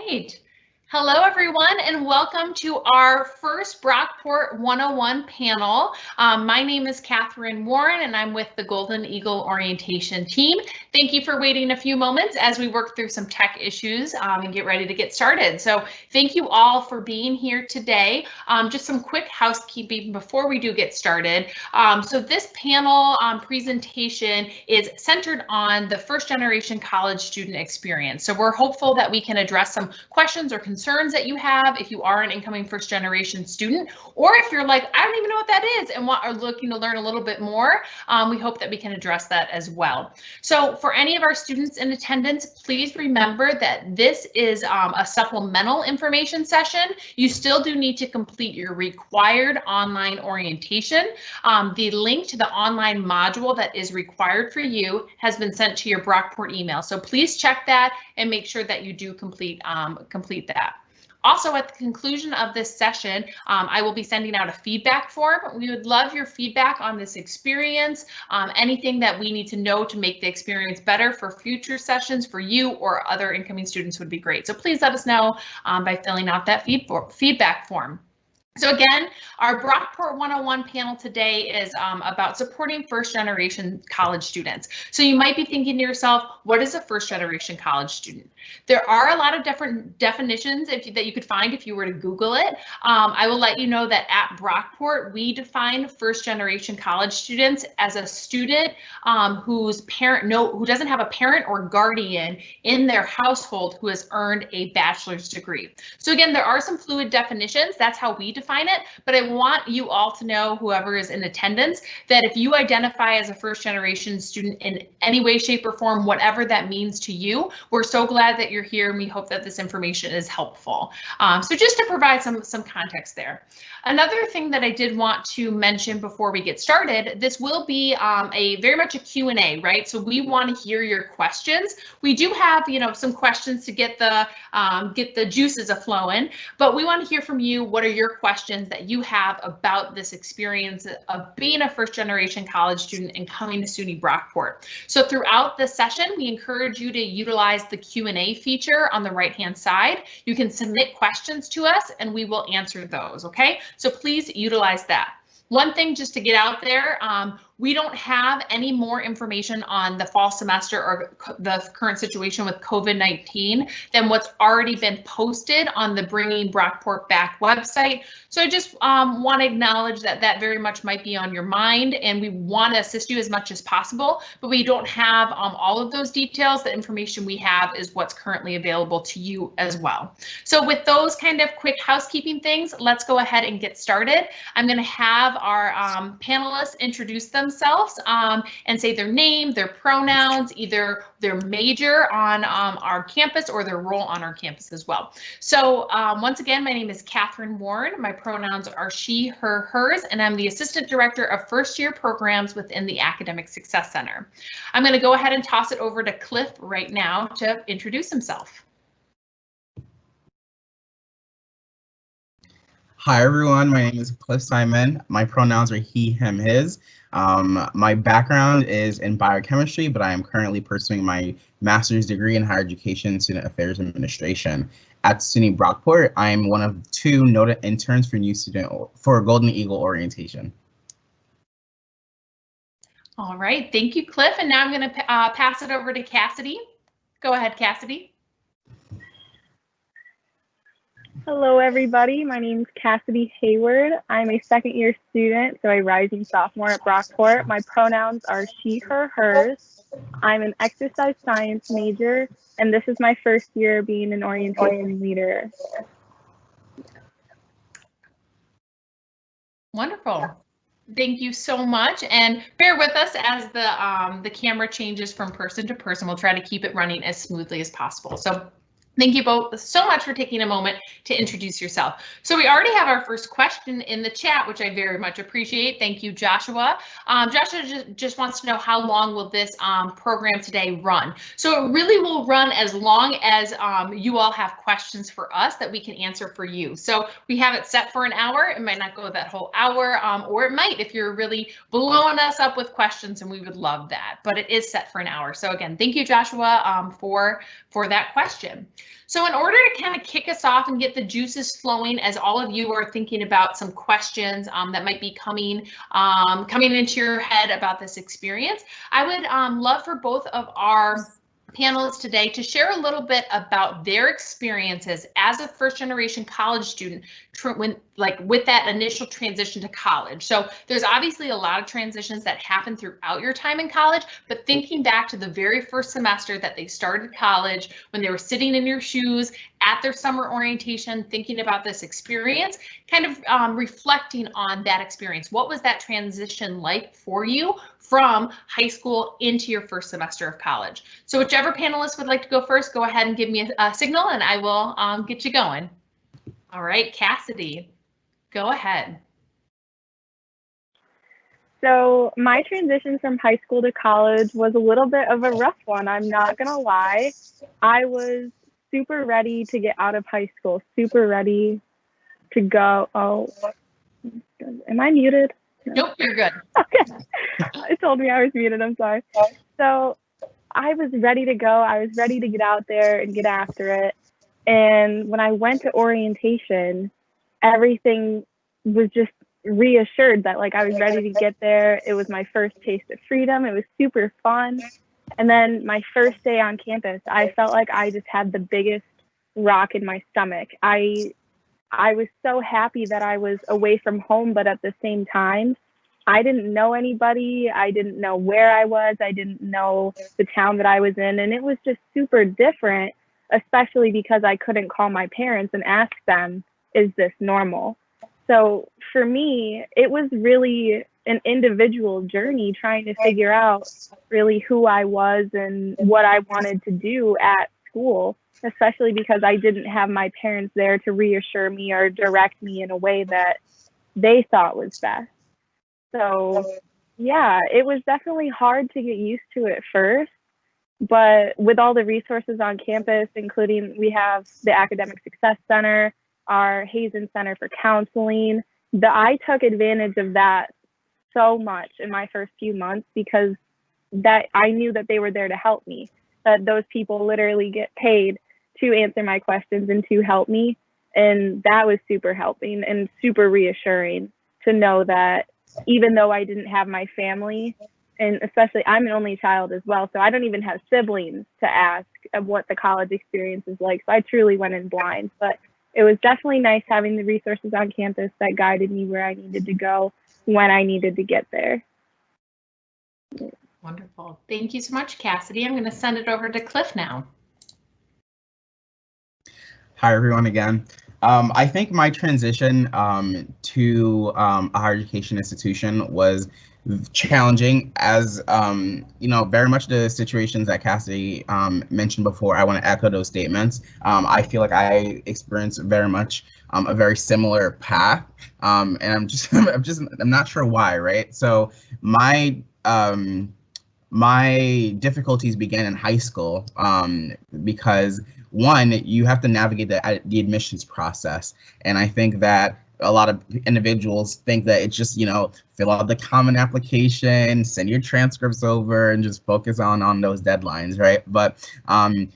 right. Hello, everyone, and welcome to our first Brockport 101 panel. My name is Catherine Warren, and I'm with the Golden Eagle Orientation team. Thank you for waiting a few moments as we work through some tech issues and get ready to get started. So thank you all for being here today. Just some quick housekeeping before we do get started. So this panel presentation is centered on the first generation college student experience. So we're hopeful that we can address some questions or concerns that you have if you are an incoming first generation student, or if you're like, I don't even know what that is and are looking to learn a little bit more, we hope that we can address that as well. So for any of our students in attendance, please remember that this is a supplemental information session. You still do need to complete your required online orientation. The link to the online module that is required for you has been sent to your Brockport email. So please check that and make sure that you do complete that. Also, at the conclusion of this session, I will be sending out a feedback form. We would love your feedback on this experience, anything that we need to know to make the experience better for future sessions for you or other incoming students would be great. So please let us know by filling out that feedback form. So again, our Brockport 101 panel today is about supporting first generation college students. So you might be thinking to yourself, what is a first generation college student? There are a lot of different definitions that you could find if you were to Google it. I will let you know that at Brockport, we define first generation college students as a student who doesn't have a parent or guardian in their household who has earned a bachelor's degree. So again, there are some fluid definitions. That's how we define it, but I want you all to know, whoever is in attendance, that if you identify as a first generation student in any way, shape, or form, whatever that means to you, we're so glad that you're here, and we hope that this information is helpful. So just to provide some context there. Another thing that I did want to mention before we get started, this will be very much a Q&A, right? So we want to hear your questions. We do have, some questions to get the juices a-flowing, but we want to hear from you. What are your questions that you have about this experience of being a first generation college student and coming to SUNY Brockport? So throughout the session, we encourage you to utilize the Q&A feature on the right-hand side. You can submit questions to us and we will answer those, okay? So please utilize that. One thing just to get out there, we don't have any more information on the fall semester or the current situation with COVID-19 than what's already been posted on the Bringing Brockport Back website. So I just want to acknowledge that very much might be on your mind, and we want to assist you as much as possible, but we don't have all of those details. The information we have is what's currently available to you as well. So with those kind of quick housekeeping things, let's go ahead and get started. I'm going to have our panelists introduce themselves and say their name, their pronouns, either their major on our campus or their role on our campus as well. So once again, my name is Catherine Warren. My pronouns are she, her, hers, and I'm the Assistant Director of First Year Programs within the Academic Success Center. I'm going to go ahead and toss it over to Cliff right now to introduce himself. Hi everyone, my name is Cliff Simon. My pronouns are he, him, his. My background is in biochemistry, but I am currently pursuing my master's degree in higher education student affairs administration. At SUNY Brockport, I am one of 2 noted interns for Golden Eagle Orientation. All right, thank you, Cliff. And now I'm going to pass it over to Cassidy. Go ahead, Cassidy. Hello, everybody. My name is Cassidy Hayward. I'm a second-year student, so a rising sophomore at Brockport. My pronouns are she, her, hers. I'm an exercise science major, and this is my first year being an orientation leader. Wonderful. Thank you so much, and bear with us as the camera changes from person to person. We'll try to keep it running as smoothly as possible. So thank you both so much for taking a moment to introduce yourself. So we already have our first question in the chat, which I very much appreciate. Thank you, Joshua. Joshua just wants to know, how long will this program today run? So it really will run as long as you all have questions for us that we can answer for you. So we have it set for an hour. It might not go that whole hour, or it might if you're really blowing us up with questions, and we would love that. But it is set for an hour. So again, thank you, Joshua, for that question. So in order to kind of kick us off and get the juices flowing, as all of you are thinking about some questions that might be coming into your head about this experience, I would love for both of our panelists today to share a little bit about their experiences as a first-generation college student with that initial transition to college. So there's obviously a lot of transitions that happen throughout your time in college, but thinking back to the very first semester that they started college, when they were sitting in your shoes at their summer orientation, thinking about this experience, kind of reflecting on that experience. What was that transition like for you from high school into your first semester of college? So whichever panelist would like to go first, go ahead and give me a signal and I will get you going. All right, Cassidy, go ahead. So my transition from high school to college was a little bit of a rough one. I'm not gonna lie. I was super ready to get out of high school, super ready to go. Oh, am I muted? No. Nope, you're good. Okay. It told me I was muted, I'm sorry. So I was ready to go. I was ready to get out there and get after it. And when I went to orientation, everything was just reassured that like I was ready to get there. It was my first taste of freedom. It was super fun. And then my first day on campus, I felt like I just had the biggest rock in my stomach. I was so happy that I was away from home, but at the same time, I didn't know anybody. I didn't know where I was. I didn't know the town that I was in. And it was just super different, especially because I couldn't call my parents and ask them, is this normal? So for me, it was really an individual journey trying to figure out really who I was and what I wanted to do at school, especially because I didn't have my parents there to reassure me or direct me in a way that they thought was best. So yeah, it was definitely hard to get used to at first, but with all the resources on campus, including we have the Academic Success Center, our Hazen Center for Counseling, I took advantage of that so much in my first few months because that I knew that they were there to help me, that those people literally get paid to answer my questions and to help me. And that was super helping and super reassuring to know that even though I didn't have my family, and especially I'm an only child as well, so I don't even have siblings to ask of what the college experience is like. So I truly went in blind, but it was definitely nice having the resources on campus that guided me where I needed to go when I needed to get there. Wonderful. Thank you so much, Cassidy. I'm going to send it over to Cliff now. Hi, everyone, again. I think my transition to a higher education institution was challenging, as very much the situations that Cassidy mentioned before. I want to echo those statements. I feel like I experienced very much a very similar path, and I'm not sure why, right? So my difficulties began in high school because one, you have to navigate the admissions process, and I think that a lot of individuals think that it's just, fill out the common application, send your transcripts over, and just focus on those deadlines, right? But I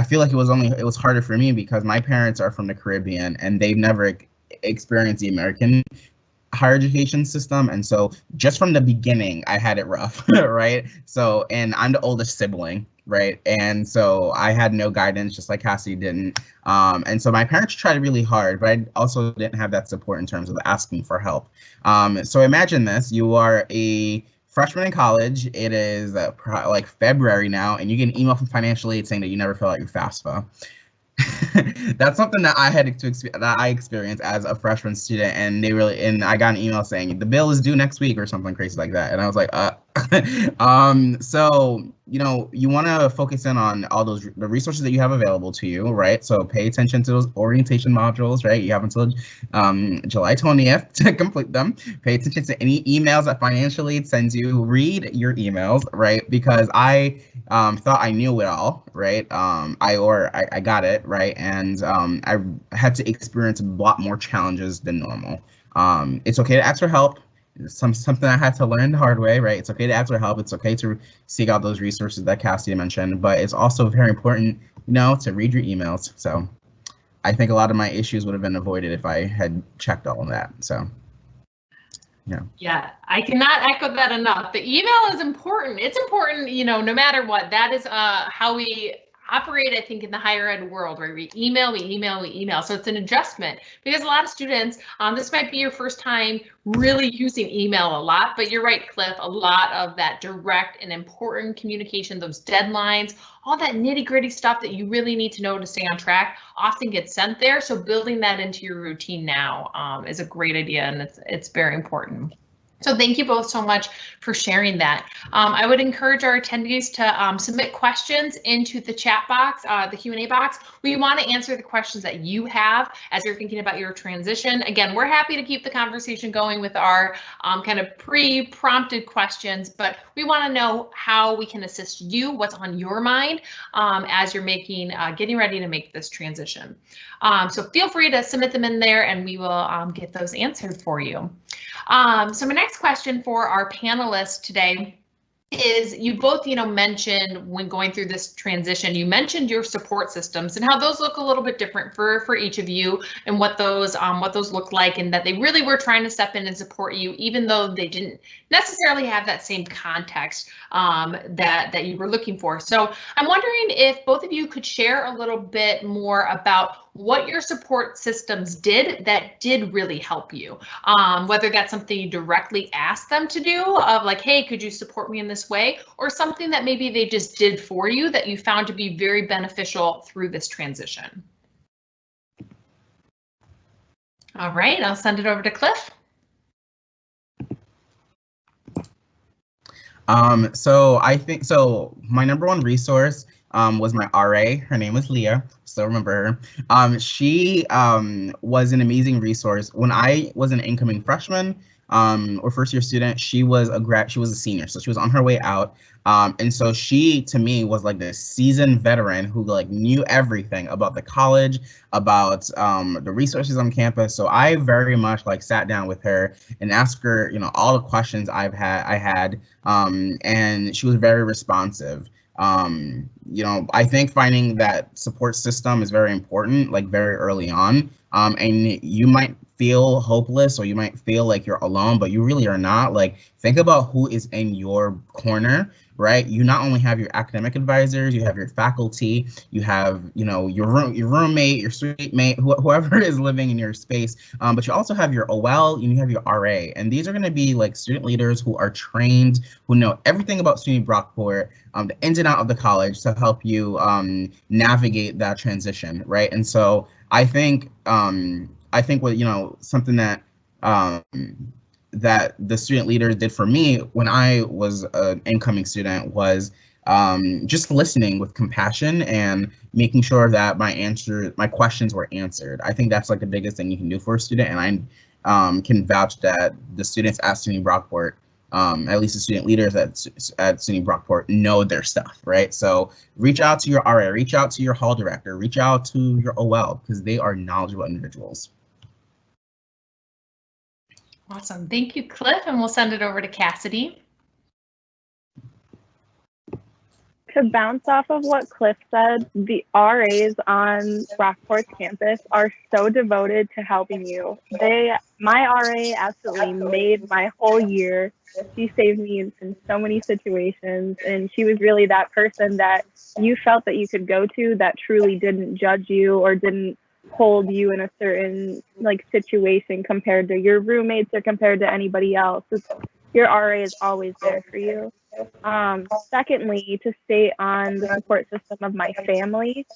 feel like it was harder for me because my parents are from the Caribbean and they've never experienced the American higher education system, and so just from the beginning I had it rough. Right? So, and I'm the oldest sibling, right? And so I had no guidance, just like Cassie didn't, and so my parents tried really hard, but I also didn't have that support in terms of asking for help. So imagine this: you are a freshman in college, it is like February now, and you get an email from financial aid saying that you never fill out your FAFSA. That's something that I experienced as a freshman student, and I got an email saying the bill is due next week or something crazy like that, and I was like, so you want to focus in on all the resources that you have available to you, right? So pay attention to those orientation modules, right? You have until July 20th to complete them. Pay attention to any emails that financial aid sends you. Read your emails, right? Because I thought I knew it all, right? I got it, right? And I had to experience a lot more challenges than normal. It's okay to ask for help. Something I had to learn the hard way, right? It's okay to ask for help. It's okay to seek out those resources that Cassie mentioned, but it's also very important to read your emails. So I think a lot of my issues would have been avoided if I had checked all of that. So yeah, I cannot echo that enough. The email is important. It's important, no matter what. That is how we operate, I think, in the higher ed world, where we email. So it's an adjustment, because a lot of students, this might be your first time really using email a lot, but you're right, Cliff, a lot of that direct and important communication, those deadlines, all that nitty-gritty stuff that you really need to know to stay on track often gets sent there. So building that into your routine now is a great idea, and it's very important. So thank you both so much for sharing that. I would encourage our attendees to submit questions into the chat box, the Q&A box. We want to answer the questions that you have as you're thinking about your transition. Again, we're happy to keep the conversation going with our kind of pre-prompted questions, but we want to know how we can assist you, what's on your mind as you're getting ready to make this transition. So feel free to submit them in there, and we will get those answered for you. So my next question for our panelists today is, you both, mentioned when going through this transition, you mentioned your support systems and how those look a little bit different for each of you, and what those look like, and that they really were trying to step in and support you, even though they didn't necessarily have that same context that you were looking for. So I'm wondering if both of you could share a little bit more about what your support systems did that did really help you, whether that's something you directly asked them to do, of like, hey, could you support me in this way, or something that maybe they just did for you that you found to be very beneficial through this transition. All right, I'll send it over to Cliff. So I think, my number one resource was my RA. Her name was Leah. Still remember her. She was an amazing resource. When I was an incoming freshman or first year student, she was a senior, so she was on her way out. And so she, to me, was like this seasoned veteran who like knew everything about the college, about the resources on campus. So I very much like sat down with her and asked her, all the questions I had, and she was very responsive. I think finding that support system is very important, like very early on. And you might feel hopeless, or you might feel like you're alone, but you really are not. Like, think about who is in your corner, right? You not only have your academic advisors, you have your faculty, you have, your roommate, your suite mate, whoever is living in your space, but you also have your OL and you have your RA. And these are going to be like student leaders who are trained, who know everything about SUNY Brockport, the ins and out of the college, to help you navigate that transition, right? And so I think what, something that that the student leaders did for me when I was an incoming student was just listening with compassion and making sure that my questions were answered. I think that's like the biggest thing you can do for a student, and I can vouch that the students at SUNY Brockport, at least the student leaders at SUNY Brockport, know their stuff, right? So reach out to your RA, reach out to your hall director, reach out to your OL, because they are knowledgeable individuals. Awesome. Thank you, Cliff, and we'll send it over to Cassidy. To bounce off of what Cliff said, the RAs on Brockport's campus are so devoted to helping you. My RA absolutely made my whole year. She saved me in so many situations, and she was really that person that you felt that you could go to, that truly didn't judge you or didn't hold you in a certain like situation compared to your roommates or compared to anybody else. Your RA is always there for you. Secondly, to stay on the support system of my family,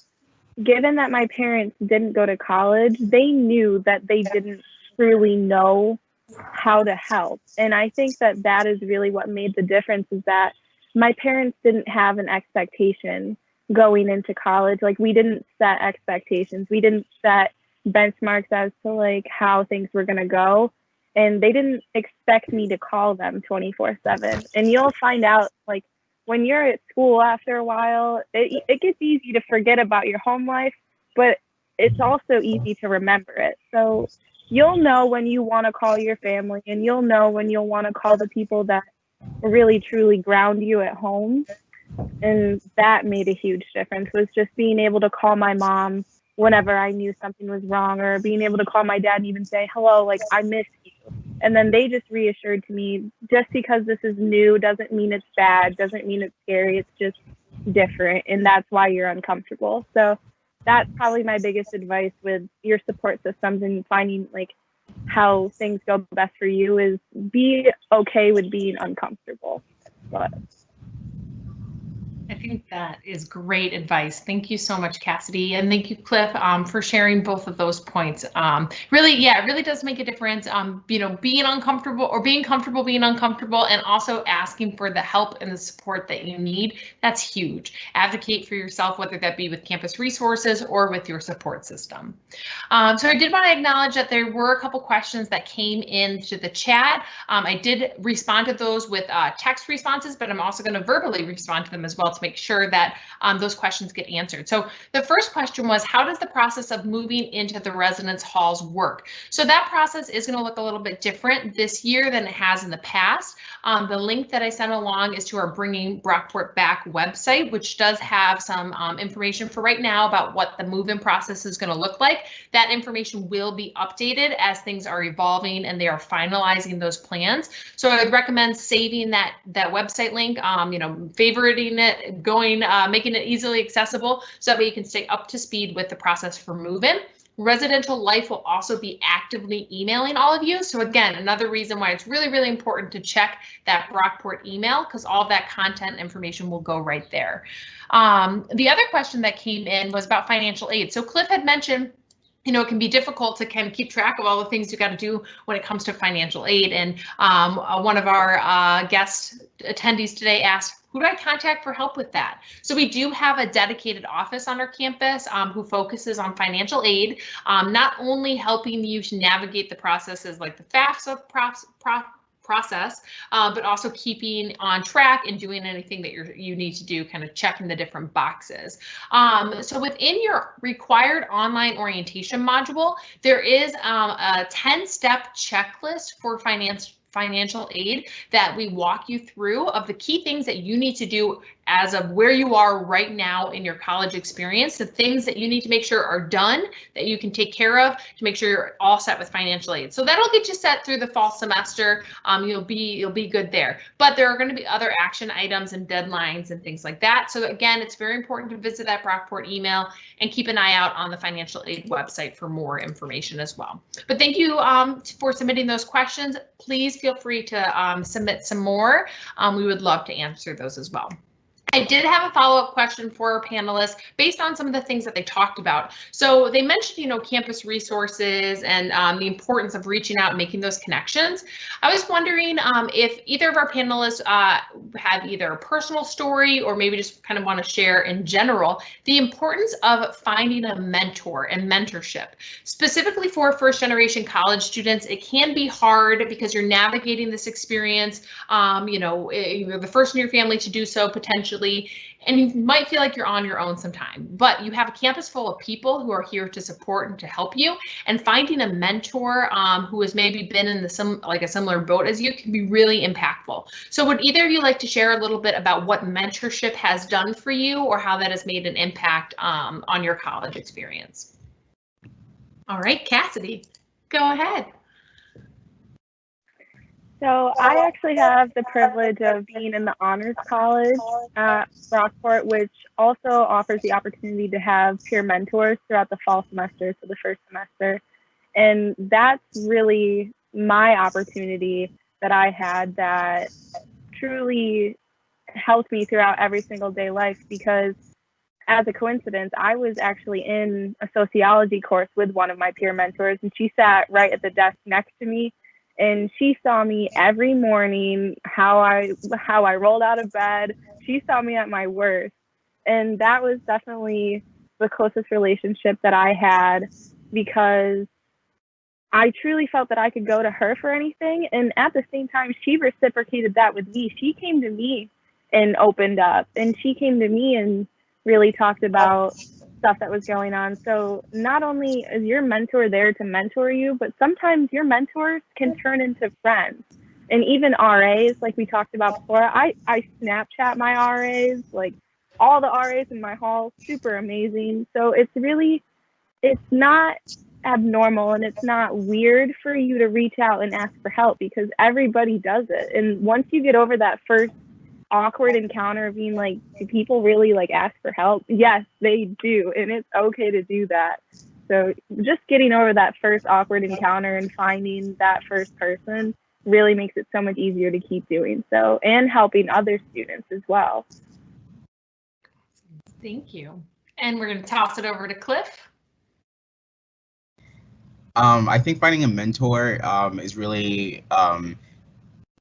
given that my parents didn't go to college, they knew that they didn't truly know how to help. And I think that that is really what made the difference, is that my parents didn't have an expectation going into college. Like, we didn't set expectations. We didn't set benchmarks as to like how things were going to go. And they didn't expect me to call them 24/7. And you'll find out, like, when you're at school after a while, it gets easy to forget about your home life, but it's also easy to remember it. So you'll know when you want to call your family, and you'll know when you'll want to call the people that really truly ground you at home. And that made a huge difference, was just being able to call my mom whenever I knew something was wrong, or being able to call my dad and even say, hello, like, I miss you. And then they just reassured to me, just because this is new doesn't mean it's bad, doesn't mean it's scary. It's just different. And that's why you're uncomfortable. So that's probably my biggest advice with your support systems and finding like how things go best for you, is be okay with being uncomfortable. But I think that is great advice. Thank you so much, Cassidy. And thank you, Cliff, for sharing both of those points. Really, yeah, it really does make a difference. Being uncomfortable or being comfortable being uncomfortable, and also asking for the help and the support that you need. That's huge. Advocate for yourself, whether that be with campus resources or with your support system. So I did want to acknowledge that there were a couple questions that came into the chat. I did respond to those with text responses, but I'm also going to verbally respond to them as well to make sure that those questions get answered. So the first question was, how does the process of moving into the residence halls work? So that process is going to look a little bit different this year than it has in the past. The link that I sent along is to our Bringing Brockport Back website, which does have some information for right now about what the move-in process is going to look like. That information will be updated as things are evolving and they are finalizing those plans. So I would recommend saving that website link, favoriting it, making it easily accessible, so that way you can stay up to speed with the process for move-in. Residential Life will also be actively emailing all of you. So again, another reason why it's really, really important to check that Brockport email, because all of that content information will go right there. The other question that came in was about financial aid. So Cliff had mentioned, it can be difficult to kind of keep track of all the things you got to do when it comes to financial aid. And one of our guest attendees today asked, who do I contact for help with that? So we do have a dedicated office on our campus who focuses on financial aid, not only helping you to navigate the processes like the FAFSA process, but also keeping on track and doing anything that you need to do, kind of checking the different boxes. So within your required online orientation module, there is a 10-step checklist for financial aid that we walk you through of the key things that you need to do as of where you are right now in your college experience, the things that you need to make sure are done, that you can take care of to make sure you're all set with financial aid. So that'll get you set through the fall semester. You'll be good there. But there are going to be other action items and deadlines and things like that. So again, it's very important to visit that Brockport email and keep an eye out on the financial aid website for more information as well. But thank you for submitting those questions. Please feel free to submit some more. We would love to answer those as well. I did have a follow-up question for our panelists based on some of the things that they talked about. So they mentioned, campus resources and the importance of reaching out and making those connections. I was wondering if either of our panelists have either a personal story or maybe just kind of want to share in general the importance of finding a mentor and mentorship. Specifically for first-generation college students, it can be hard because you're navigating this experience. You're the first in your family to do so potentially. And you might feel like you're on your own sometime, but you have a campus full of people who are here to support and to help you, and finding a mentor who has maybe been in a similar boat as you can be really impactful. So would either of you like to share a little bit about what mentorship has done for you or how that has made an impact on your college experience? All right, Cassidy, go ahead. So I actually have the privilege of being in the honors college at Brockport, which also offers the opportunity to have peer mentors throughout the fall semester, so the first semester. And that's really my opportunity that I had that truly helped me throughout every single day life, because as a coincidence, I was actually in a sociology course with one of my peer mentors, and she sat right at the desk next to me. And she saw me every morning, how I rolled out of bed. She saw me at my worst. And that was definitely the closest relationship that I had, because I truly felt that I could go to her for anything. And at the same time, she reciprocated that with me. She came to me and opened up, and she came to me and really talked about stuff that was going on. So not only is your mentor there to mentor you, but sometimes your mentors can turn into friends. And even RAs, like we talked about before, I Snapchat my RAs, like all the RAs in my hall, super amazing. So it's not abnormal and it's not weird for you to reach out and ask for help because everybody does it. And once you get over that first awkward encounter of being like, do people really like ask for help? Yes, they do. And it's okay to do that. So just getting over that first awkward encounter and finding that first person really makes it so much easier to keep doing so and helping other students as well. Thank you. And we're going to toss it over to Cliff. I think finding a mentor is really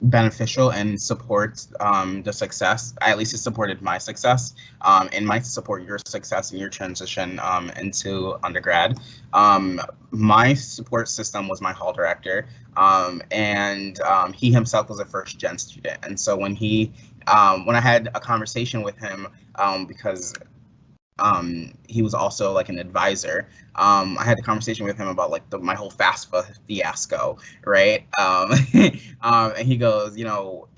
beneficial and supports the success. At least it supported my success and might support your success in your transition into undergrad. My support system was my hall director, and he himself was a first gen student. And so when I had a conversation with him, because he was also like an advisor. I had a conversation with him about like my whole FAFSA fiasco, right? And he goes, you know,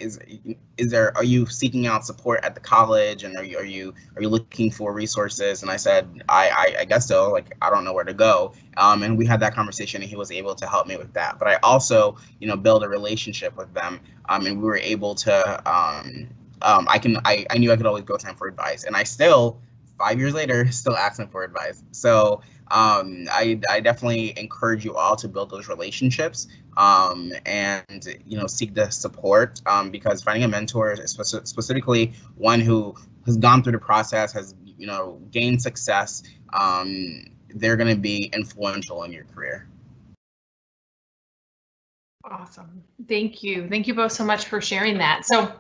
are you seeking out support at the college, and are you looking for resources? And I said, I guess so. Like, I don't know where to go. And we had that conversation, and he was able to help me with that. But I also, you know, build a relationship with them, and we were able to. I knew I could always go to him for advice, and I still. 5 years later, still asking for advice. So I definitely encourage you all to build those relationships and, you know, seek the support because finding a mentor, specifically one who has gone through the process, has, you know, gained success, they're going to be influential in your career. Awesome. Thank you. Thank you both so much for sharing that. So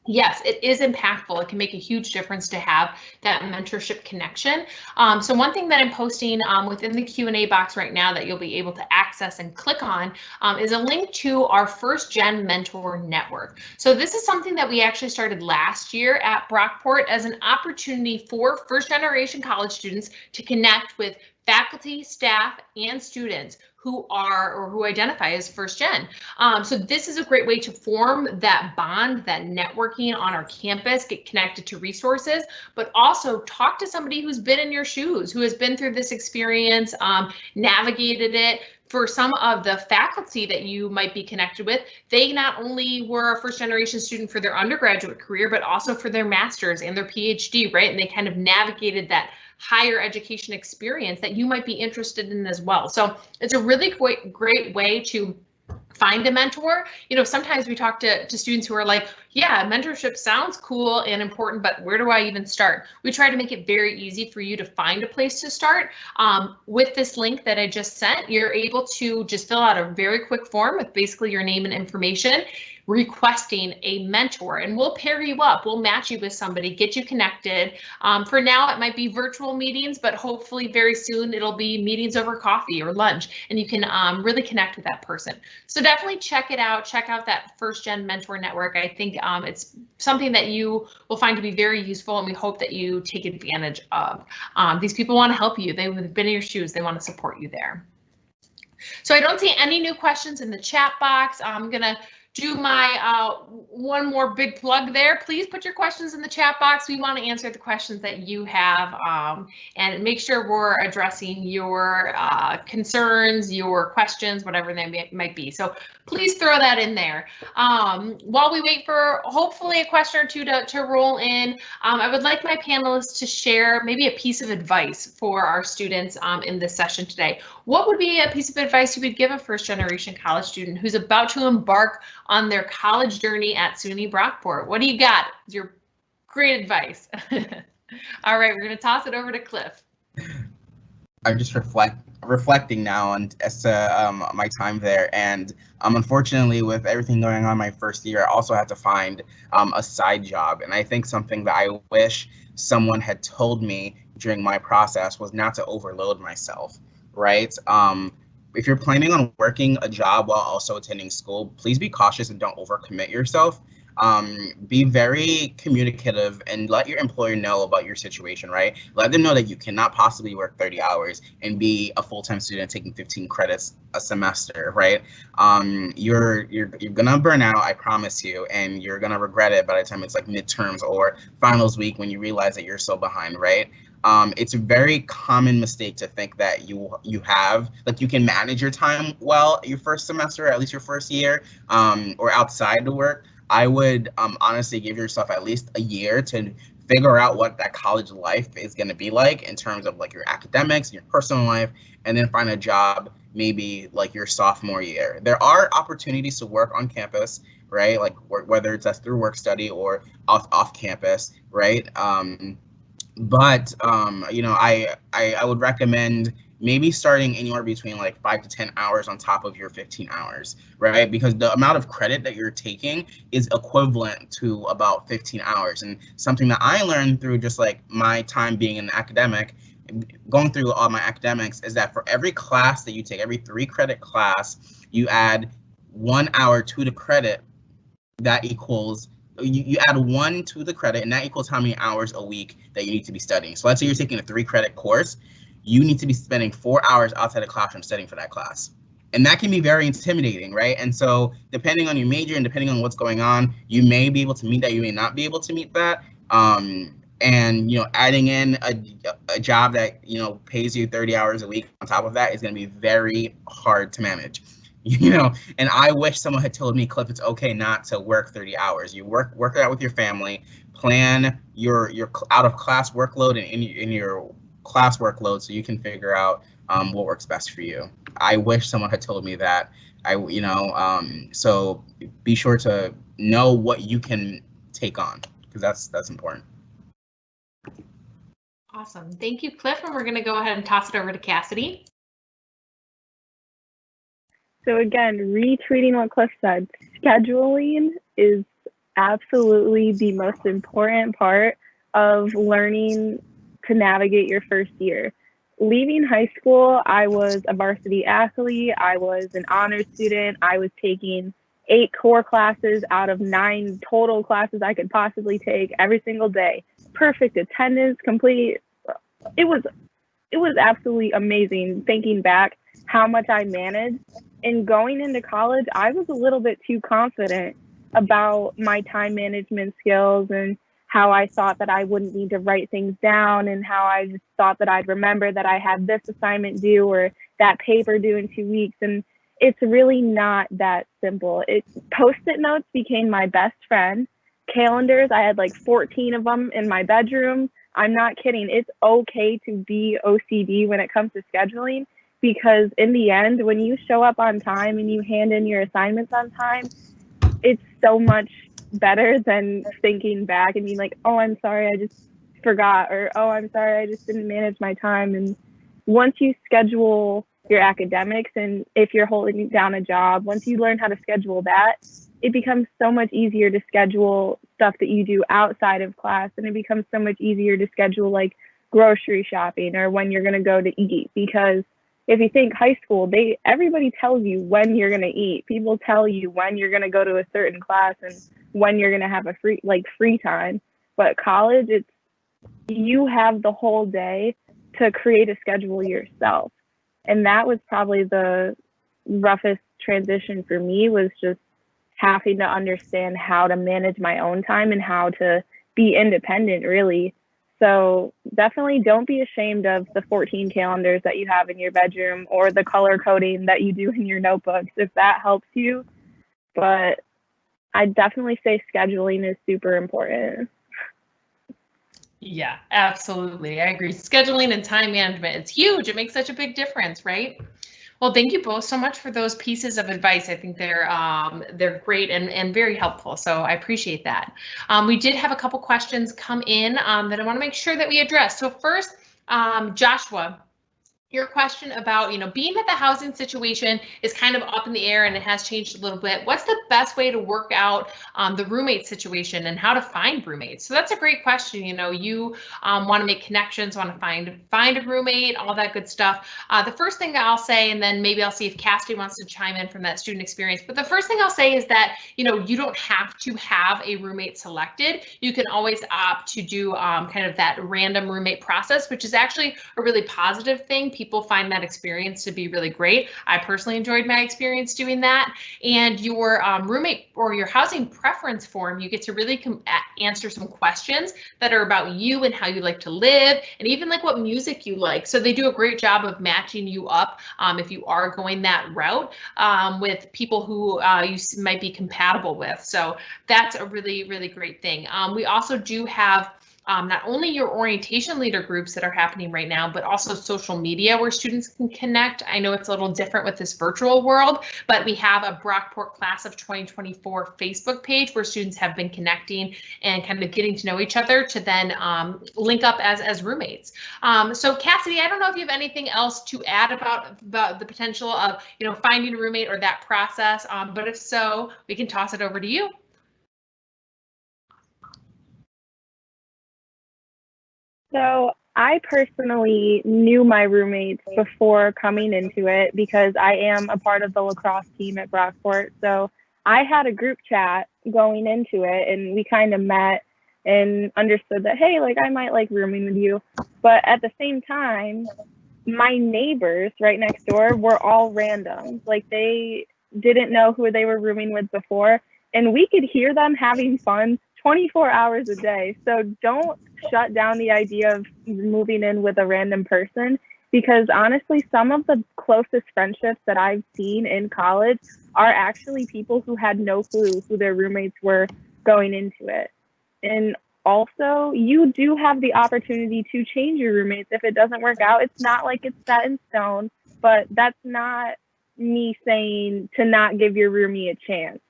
yes, it is impactful. It can make a huge difference to have that mentorship connection. So one thing that I'm posting within the Q&A box right now that you'll be able to access and click on is a link to our First Gen Mentor Network. So this is something that we actually started last year at Brockport as an opportunity for first generation college students to connect with faculty, staff, and students who are or who identify as first gen. So this is a great way to form that bond, that networking on our campus, get connected to resources, but also talk to somebody who's been in your shoes, who has been through this experience, navigated it. For some of the faculty that you might be connected with, they not only were a first generation student for their undergraduate career, but also for their master's and their PhD, right? And they kind of navigated that higher education experience that you might be interested in as well. So it's a really great way to find a mentor. You know, sometimes we talk to students who are like, yeah, mentorship sounds cool and important, but where do I even start? We try to make it very easy for you to find a place to start. With this link that I just sent, you're able to just fill out a very quick form with basically your name and information, requesting a mentor, and we'll pair you up. We'll match you with somebody, get you connected. For now, it might be virtual meetings, but hopefully very soon it'll be meetings over coffee or lunch, and you can really connect with that person. So definitely check it out. Check out that First Gen Mentor Network. I think it's something that you will find to be very useful, and we hope that you take advantage of. These people want to help you. They've been in your shoes. They want to support you there. So I don't see any new questions in the chat box. I'm gonna do my one more big plug there. Please put your questions in the chat box. We want to answer the questions that you have and make sure we're addressing your concerns, your questions, whatever they might be. So please throw that in there. While we wait for hopefully a question or two to roll in, I would like my panelists to share maybe a piece of advice for our students in this session today. What would be a piece of advice you would give a first generation college student who's about to embark on their college journey at SUNY Brockport? What do you got? It's your great advice. All right, we're going to toss it over to Cliff. I'm just reflecting now on as to my time there, and unfortunately, with everything going on my first year, I also had to find a side job. And I think something that I wish someone had told me during my process was not to overload myself, right? if you're planning on working a job while also attending school, please be cautious and don't overcommit yourself. Be very communicative and let your employer know about your situation, right? Let them know that you cannot possibly work 30 hours and be a full-time student taking 15 credits a semester, right? You're gonna burn out, I promise you, and you're gonna regret it by the time it's like midterms or finals week when you realize that you're so behind, right? It's a very common mistake to think that you can manage your time well your first semester, or at least your first year, or outside the work. I would honestly give yourself at least a year to figure out what that college life is going to be like in terms of like your academics, your personal life, and then find a job maybe like your sophomore year. There are opportunities to work on campus, right? Like whether it's through work study or off campus, right? But I would recommend maybe starting anywhere between like 5 to 10 hours on top of your 15 hours, right? Because the amount of credit that you're taking is equivalent to about 15 hours. And something that I learned through just like my time being an academic, going through all my academics, is that for every class that you take, every 3-credit class, you add 1 hour to the credit. That equals, you add 1 to the credit, and that equals how many hours a week that you need to be studying. So let's say you're taking a 3-credit course, you need to be spending 4 hours outside the classroom studying for that class. And that can be very intimidating, right? And so depending on your major and depending on what's going on, you may be able to meet that, you may not be able to meet that. And adding in a job that pays you 30 hours a week on top of that is going to be very hard to manage. And I wish someone had told me, Cliff, it's okay not to work 30 hours. You work it out with your family, plan your out of class workload and in your class workload so you can figure out what works best for you. I wish someone had told me that. So be sure to know what you can take on, because that's important. Awesome. Thank you, Cliff. And we're going to go ahead and toss it over to Cassidy. So again, retweeting what Cliff said, scheduling is absolutely the most important part of learning to navigate your first year. Leaving high school, I was a varsity athlete, I was an honors student, I was taking 8 core classes out of 9 total classes I could possibly take every single day. Perfect attendance, complete. It was absolutely amazing thinking back how much I managed. And going into college, I was a little bit too confident about my time management skills and how I thought that I wouldn't need to write things down and how I just thought that I'd remember that I had this assignment due or that paper due in 2 weeks. And it's really not that simple. Post-it notes became my best friend. Calendars, I had like 14 of them in my bedroom. I'm not kidding. It's okay to be OCD when it comes to scheduling, because in the end, when you show up on time and you hand in your assignments on time, it's so much better than thinking back and being like, oh, I'm sorry, I just forgot, or oh, I'm sorry, I just didn't manage my time. And once you schedule your academics, and if you're holding down a job, once you learn how to schedule that, it becomes so much easier to schedule stuff that you do outside of class, and it becomes so much easier to schedule like grocery shopping or when you're going to go to eat. Because if you think high school, everybody tells you when you're going to eat. People tell you when you're going to go to a certain class and when you're going to have a free time. But college, you have the whole day to create a schedule yourself. And that was probably the roughest transition for me, was just having to understand how to manage my own time and how to be independent, really. So definitely don't be ashamed of the 14 calendars that you have in your bedroom or the color coding that you do in your notebooks, if that helps you. But I definitely say scheduling is super important. Yeah, absolutely. I agree. Scheduling and time management, it's huge. It makes such a big difference, right? Well, thank you both so much for those pieces of advice. I think they're great and very helpful. So I appreciate that. We did have a couple questions come in that I want to make sure that we address. So first, Joshua, your question about, being that the housing situation is kind of up in the air and it has changed a little bit, what's the best way to work out the roommate situation and how to find roommates? So that's a great question. You want to make connections, want to find a roommate, all that good stuff. The first thing that I'll say, and then maybe I'll see if Cassidy wants to chime in from that student experience, but the first thing I'll say is that, you don't have to have a roommate selected. You can always opt to do kind of that random roommate process, which is actually a really positive thing. People find that experience to be really great. I personally enjoyed my experience doing that. And your roommate or your housing preference form, you get to really answer some questions that are about you and how you like to live, and even like what music you like. So they do a great job of matching you up if you are going that route with people who you might be compatible with. So that's a really, really great thing. We also do have not only your orientation leader groups that are happening right now, but also social media where students can connect. I know it's a little different with this virtual world, but we have a Brockport Class of 2024 Facebook page where students have been connecting and kind of getting to know each other to then link up as roommates. So Cassidy, I don't know if you have anything else to add about the potential of finding a roommate or that process, but if so, we can toss it over to you. So I personally knew my roommates before coming into it because I am a part of the lacrosse team at Brockport. So I had a group chat going into it, and we kind of met and understood that, hey, like I might like rooming with you. But at the same time, my neighbors right next door were all random. Like they didn't know who they were rooming with before, and we could hear them having fun 24 hours a day. So don't shut down the idea of moving in with a random person, because honestly, some of the closest friendships that I've seen in college are actually people who had no clue who their roommates were going into it. And also, you do have the opportunity to change your roommates if it doesn't work out. It's not like it's set in stone, but that's not me saying to not give your roomie a chance.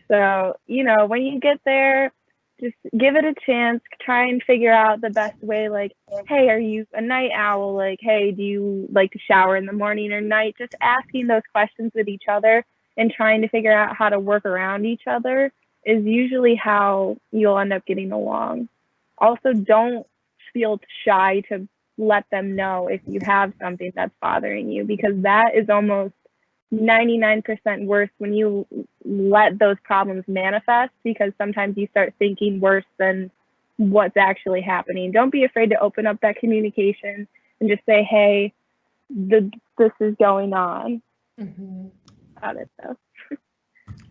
So, when you get there, just give it a chance, try and figure out the best way. Like, hey, are you a night owl? Like, hey, do you like to shower in the morning or night? Just asking those questions with each other and trying to figure out how to work around each other is usually how you'll end up getting along. Also, don't feel shy to let them know if you have something that's bothering you, because that is almost 99% worse when you let those problems manifest, because sometimes you start thinking worse than what's actually happening. Don't be afraid to open up that communication and just say, hey, this is going on. About it though.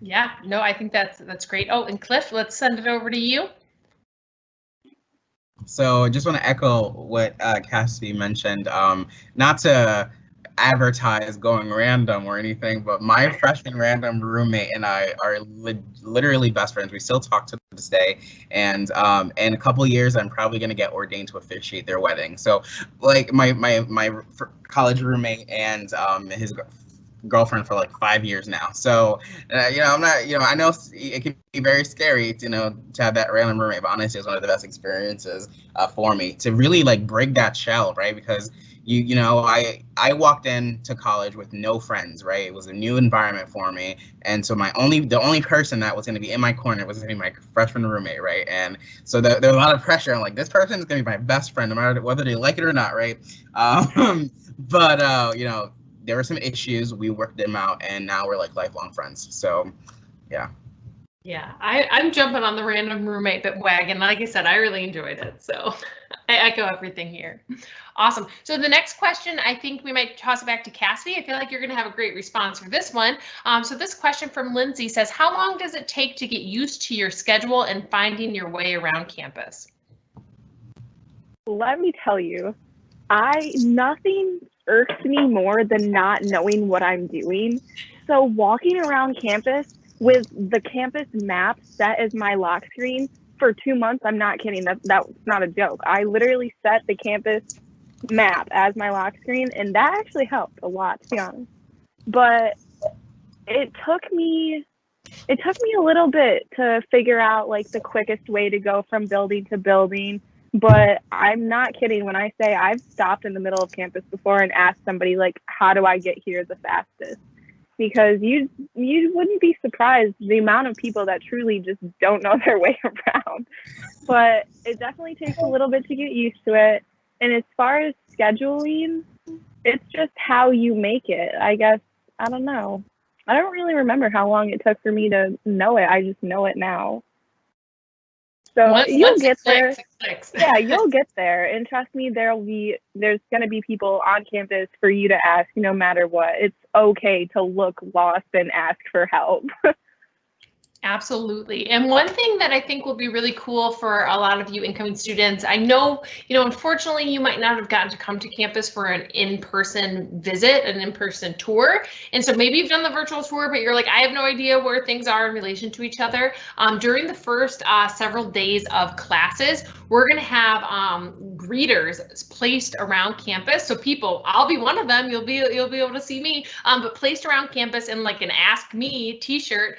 Yeah, no, I think that's great. Oh, and Cliff, let's send it over to you. So I just want to echo what Cassidy mentioned, not to advertise going random or anything, but my freshman random roommate and I are literally best friends. We still talk to this day, and in a couple of years, I'm probably going to get ordained to officiate their wedding. So, like my college roommate and his girlfriend for like 5 years now. So, I'm not, I know it can be very scary, to have that random roommate, but honestly, it's one of the best experiences for me to really like break that shell, right? Because I walked into college with no friends, right? It was a new environment for me. And so the only person that was going to be in my corner was going to be my freshman roommate, right? And so there was a lot of pressure. I'm like, this person is going to be my best friend, no matter whether they like it or not, right? But there were some issues. We worked them out, and now we're like lifelong friends. So, yeah. Yeah, I'm jumping on the random roommate wagon. Like I said, I really enjoyed it. So I echo everything here. Awesome. So the next question, I think we might toss it back to Cassidy. I feel like you're going to have a great response for this one. So this question from Lindsay says, how long does it take to get used to your schedule and finding your way around campus? Let me tell you, nothing irks me more than not knowing what I'm doing. So walking around campus with the campus map set as my lock screen for 2 months, I'm not kidding, that's not a joke. I literally set the campus map as my lock screen, and that actually helped a lot, to be honest. But it took me a little bit to figure out like the quickest way to go from building to building. But I'm not kidding when I say I've stopped in the middle of campus before and asked somebody like, how do I get here the fastest? Because you wouldn't be surprised the amount of people that truly just don't know their way around. But it definitely takes a little bit to get used to it. And as far as scheduling, it's just how you make it. I guess, I don't know. I don't really remember how long it took for me to know it. I just know it now. So you'll Once it get there. clicks, it clicks. Yeah, you'll get there. And trust me, there's going to be people on campus for you to ask no matter what. It's okay to look lost and ask for help. Absolutely. And one thing that I think will be really cool for a lot of you incoming students, I know, unfortunately, you might not have gotten to come to campus for an in-person visit, an in-person tour. And so maybe you've done the virtual tour, but you're like, I have no idea where things are in relation to each other. During the first several days of classes, we're going to have greeters placed around campus. So people, I'll be one of them. You'll be able to see me, but placed around campus in like an Ask Me t-shirt.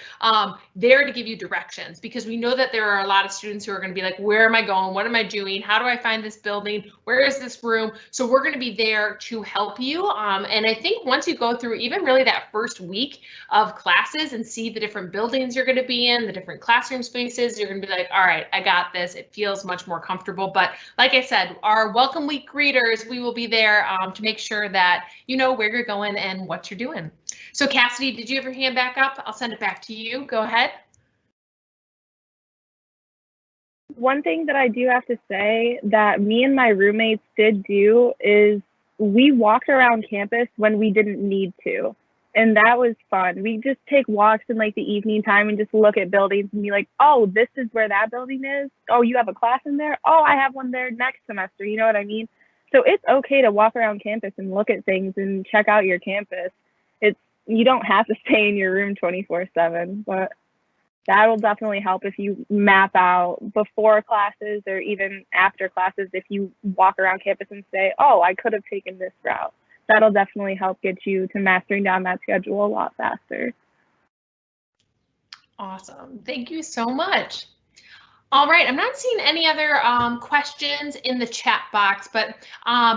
There to give you directions, because we know that there are a lot of students who are going to be like, where am I going? What am I doing? How do I find this building? Where is this room? So we're going to be there to help you. And I think once you go through even really that first week of classes and see the different buildings you're going to be in, the different classroom spaces, you're going to be like, all right, I got this. It feels much more comfortable. But like I said, our welcome week greeters, we will be there to make sure that you know where you're going and what you're doing. So Cassidy, did you have your hand back up? I'll send it back to you. Go ahead. One thing that I do have to say that me and my roommates did do is we walked around campus when we didn't need to. And that was fun. We just take walks in like the evening time and just look at buildings and be like, oh, this is where that building is. Oh, you have a class in there? Oh, I have one there next semester. You know what I mean? So it's okay to walk around campus and look at things and check out your campus. You don't have to stay in your room 24/7, but that'll definitely help if you map out before classes or even after classes. If you walk around campus and say, oh, I could have taken this route, that'll definitely help get you to mastering down that schedule a lot faster. Awesome. Thank you so much. All right, I'm not seeing any other questions in the chat box, but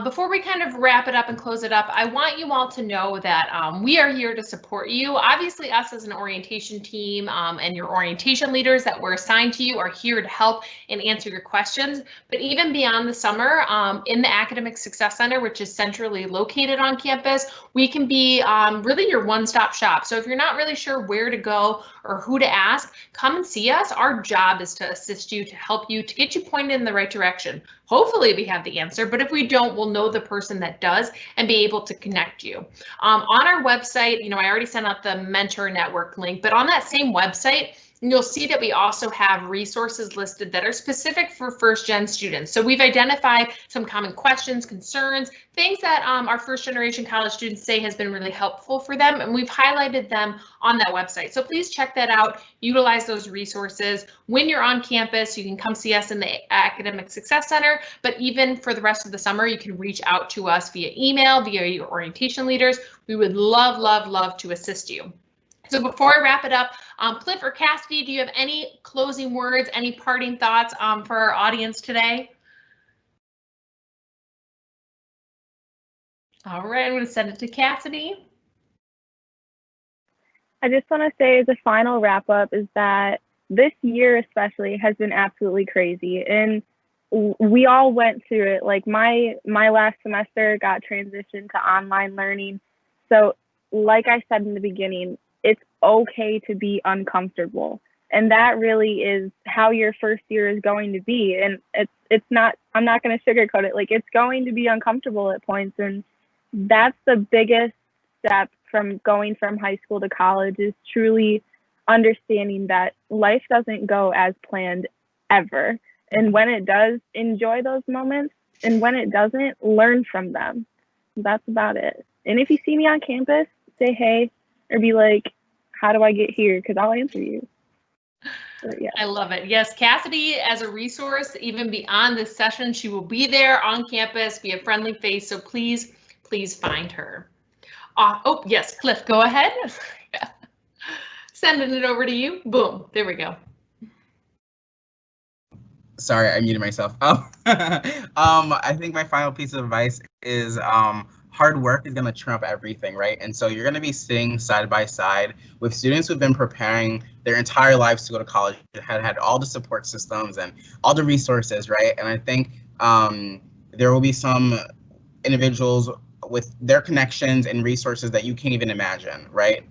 before we kind of wrap it up and close it up, I want you all to know that we are here to support you. Obviously, us as an orientation team and your orientation leaders that were assigned to you are here to help and answer your questions. But even beyond the summer, in the Academic Success Center, which is centrally located on campus, we can be really your one-stop shop. So if you're not really sure where to go or who to ask, come and see us. Our job is to assist you, to help you, to get you pointed in the right direction. Hopefully we have the answer, but if we don't, we'll know the person that does and be able to connect you. On our website, I already sent out the Mentor Network link, but on that same website, you'll see that we also have resources listed that are specific for first-gen students. So we've identified some common questions, concerns, things that our first-generation college students say has been really helpful for them, and we've highlighted them on that website. So please check that out, utilize those resources. When you're on campus, you can come see us in the Academic Success Center, but even for the rest of the summer, you can reach out to us via email, via your orientation leaders. We would love, love, love to assist you. So before I wrap it up, Cliff or Cassidy, do you have any closing words, any parting thoughts for our audience today? All right, I'm going to send it to Cassidy. I just want to say as a final wrap up is that this year especially has been absolutely crazy, and we all went through it. Like my last semester got transitioned to online learning. So like I said in the beginning, it's okay to be uncomfortable. And that really is how your first year is going to be. And it's not, I'm not going to sugarcoat it. Like, it's going to be uncomfortable at points. And that's the biggest step from going from high school to college, is truly understanding that life doesn't go as planned ever. And when it does, enjoy those moments. And when it doesn't, learn from them. That's about it. And if you see me on campus, say hey, or be like, how do I get here? Because I'll answer you. But yeah. I love it. Yes, Cassidy, as a resource, even beyond this session, she will be there on campus, be a friendly face. So please, please find her. Oh, yes, Cliff, go ahead. Sending it over to you. Boom. There we go. Sorry, I muted myself. I think my final piece of advice is hard work is going to trump everything, right? And so you're going to be sitting side by side with students who've been preparing their entire lives to go to college, had all the support systems and all the resources, right? And I think there will be some individuals with their connections and resources that you can't even imagine, right?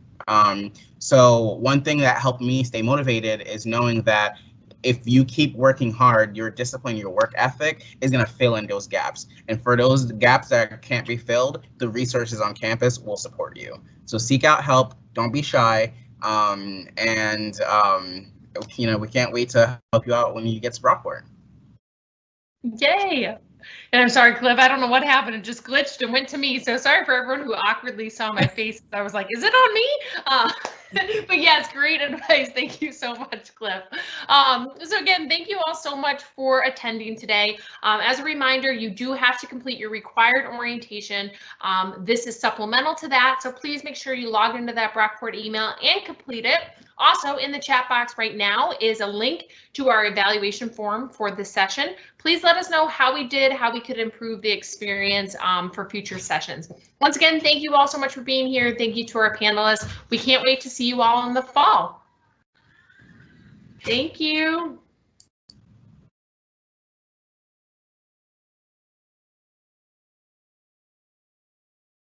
So one thing that helped me stay motivated is knowing that if you keep working hard, your discipline, your work ethic is going to fill in those gaps. And for those gaps that can't be filled, the resources on campus will support you. So seek out help, don't be shy, we can't wait to help you out when you get to Brockport. Yay! And I'm sorry, Cliff, I don't know what happened. It just glitched and went to me. So sorry for everyone who awkwardly saw my face. I was like, is it on me? But yes, great advice. Thank you so much, Cliff. So again, thank you all so much for attending today. As a reminder, you do have to complete your required orientation. This is supplemental to that. So please make sure you log into that Brockport email and complete it. Also, in the chat box right now is a link to our evaluation form for this session. Please let us know how we did, how we could improve the experience for future sessions. Once again, thank you all so much for being here. Thank you to our panelists. We can't wait to see you all in the fall. Thank you.